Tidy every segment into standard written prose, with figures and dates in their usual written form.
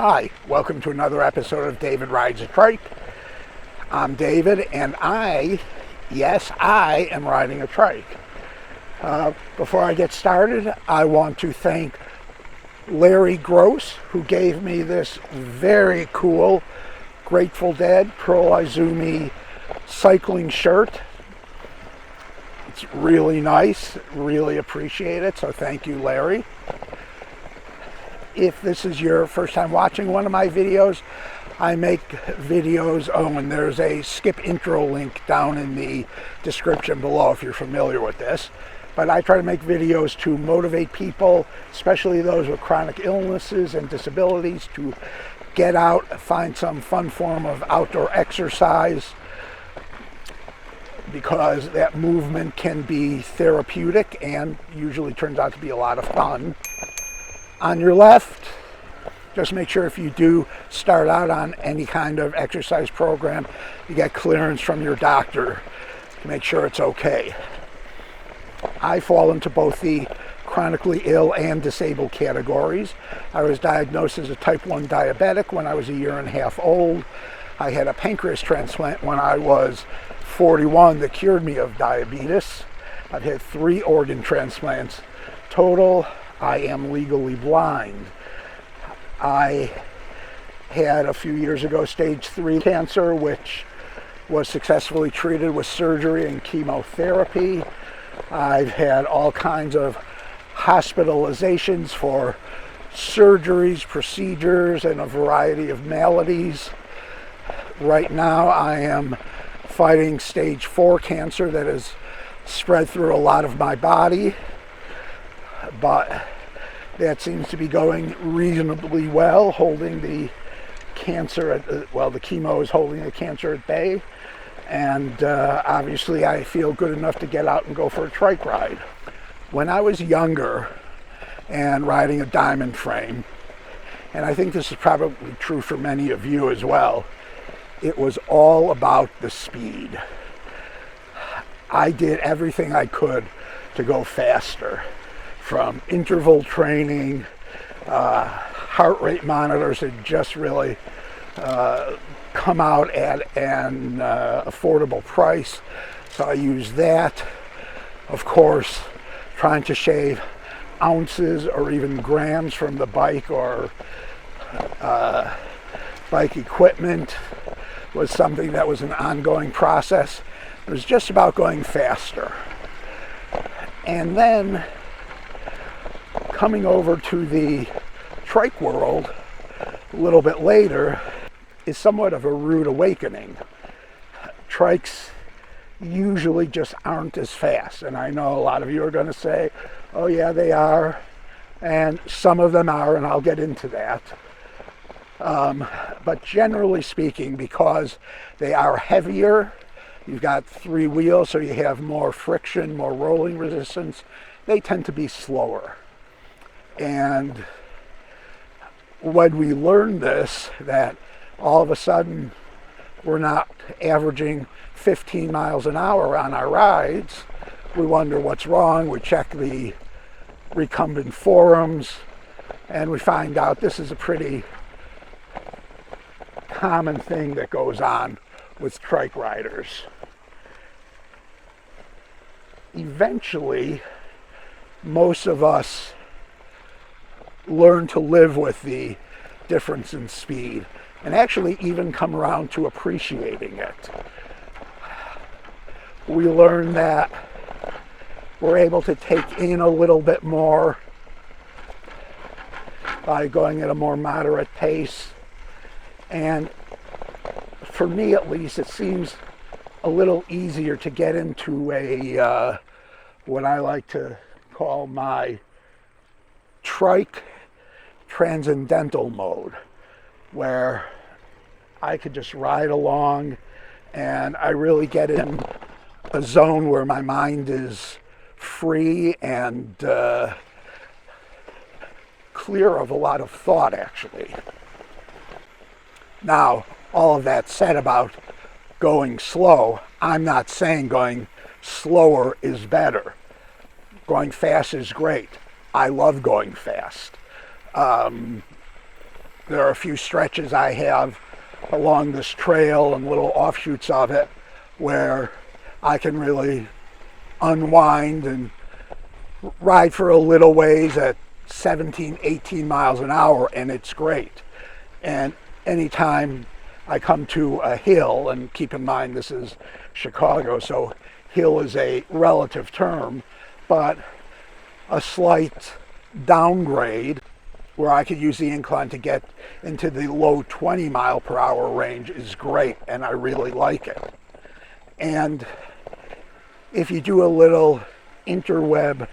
Hi, welcome to another episode of David Rides a Trike. I'm David, and yes, I am riding a trike. Before I get started, I want to thank Larry Gross, who gave me this very cool Grateful Dead Pearl Izumi cycling shirt. It's really nice, really appreciate it, so thank you, Larry. If this is your first time watching one of my videos, I make videos, and there's a skip intro link down in the description below if you're familiar with this. But I try to make videos to motivate people, especially those with chronic illnesses and disabilities, to get out, find some fun form of outdoor exercise, because that movement can be therapeutic and usually turns out to be a lot of fun. On your left, just make sure if you do start out on any kind of exercise program, you get clearance from your doctor to make sure it's okay. I fall into both the chronically ill and disabled categories. I was diagnosed as a type 1 diabetic when I was 1.5 years old. I had a pancreas transplant when I was 41 that cured me of diabetes. I've had 3 organ transplants total. I am legally blind. I had a few years ago stage 3 cancer, which was successfully treated with surgery and chemotherapy. I've had all kinds of hospitalizations for surgeries, procedures, and a variety of maladies. Right now I am fighting stage 4 cancer that has spread through a lot of my body, but that seems to be going reasonably well, holding the cancer at, the chemo is holding the cancer at bay, and obviously I feel good enough to get out and go for a trike ride. When I was younger and riding a diamond frame, and I think this is probably true for many of you as well, it was all about the speed. I did everything I could to go faster, from interval training, heart rate monitors had just really come out at an affordable price, so I used that. Of course, trying to shave ounces or even grams from the bike or bike equipment was something that was an ongoing process. It was just about going faster. And then coming over to the trike world a little bit later is somewhat of a rude awakening. Trikes usually just aren't as fast, and I know a lot of you are going to say, oh yeah, they are, and some of them are, and I'll get into that. But generally speaking, because they are heavier, you've got 3 wheels, so you have more friction, more rolling resistance, they tend to be slower. And when we learn this, that all of a sudden we're not averaging 15 miles an hour on our rides, we wonder what's wrong. We check the Recumbent forums, and we find out this is a pretty common thing that goes on with trike riders. Eventually, most of us learn to live with the difference in speed and actually even come around to appreciating it. We learn that we're able to take in a little bit more by going at a more moderate pace, and for me at least, it seems a little easier to get into a what I like to call my trike transcendental mode, where I could just ride along and I really get in a zone where my mind is free and clear of a lot of thought, actually. Now, all of that said about going slow, I'm not saying going slower is better. Going fast is great. I love going fast. There are a few stretches I have along this trail and little offshoots of it where I can really unwind and ride for a little ways at 17, 18 miles an hour, and it's great. And anytime I come to a hill, and keep in mind this is Chicago, so hill is a relative term, but a slight downgrade where I could use the incline to get into the low 20 mile per hour range is great, and I really like it. And if you do a little interweb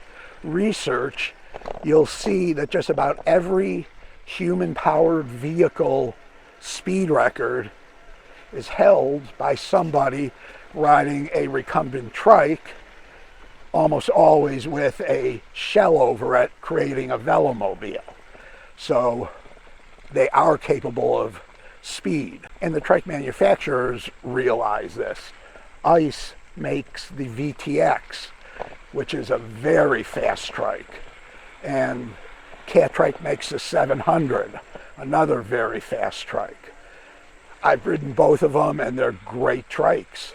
research, you'll see that just about every human-powered vehicle speed record is held by somebody riding a recumbent trike, almost always with a shell over it, creating a velomobile. So they are capable of speed. And the trike manufacturers realize this. ICE makes the VTX, which is a very fast trike. And Cat Trike makes the 700, another very fast trike. I've ridden both of them, and they're great trikes.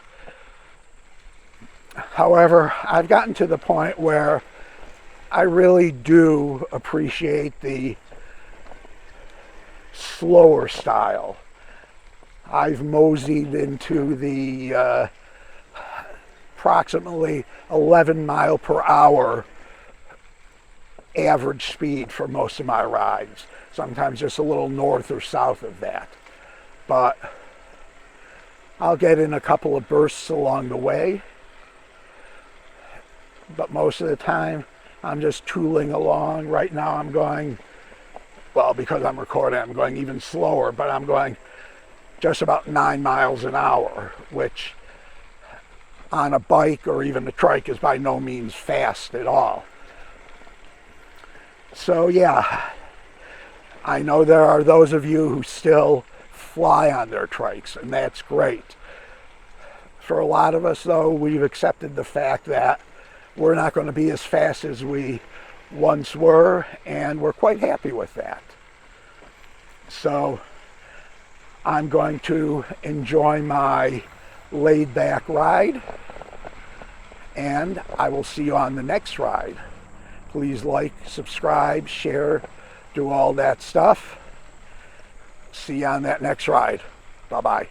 However, I've gotten to the point where I really do appreciate the slower style. I've moseyed into the approximately 11 mile per hour average speed for most of my rides. Sometimes just a little north or south of that. But I'll get in a couple of bursts along the way. But most of the time, I'm just tooling along. Right now I'm going, well, because I'm recording, I'm going even slower, but I'm going just about 9 miles an hour, which on a bike or even a trike is by no means fast at all. So yeah, I know there are those of you who still fly on their trikes, and that's great. For a lot of us, though, we've accepted the fact that we're not going to be as fast as we once were, and we're quite happy with that. So I'm going to enjoy my laid-back ride, and I will see you on the next ride. Please like, subscribe, share, do all that stuff. See you on that next ride. Bye-bye.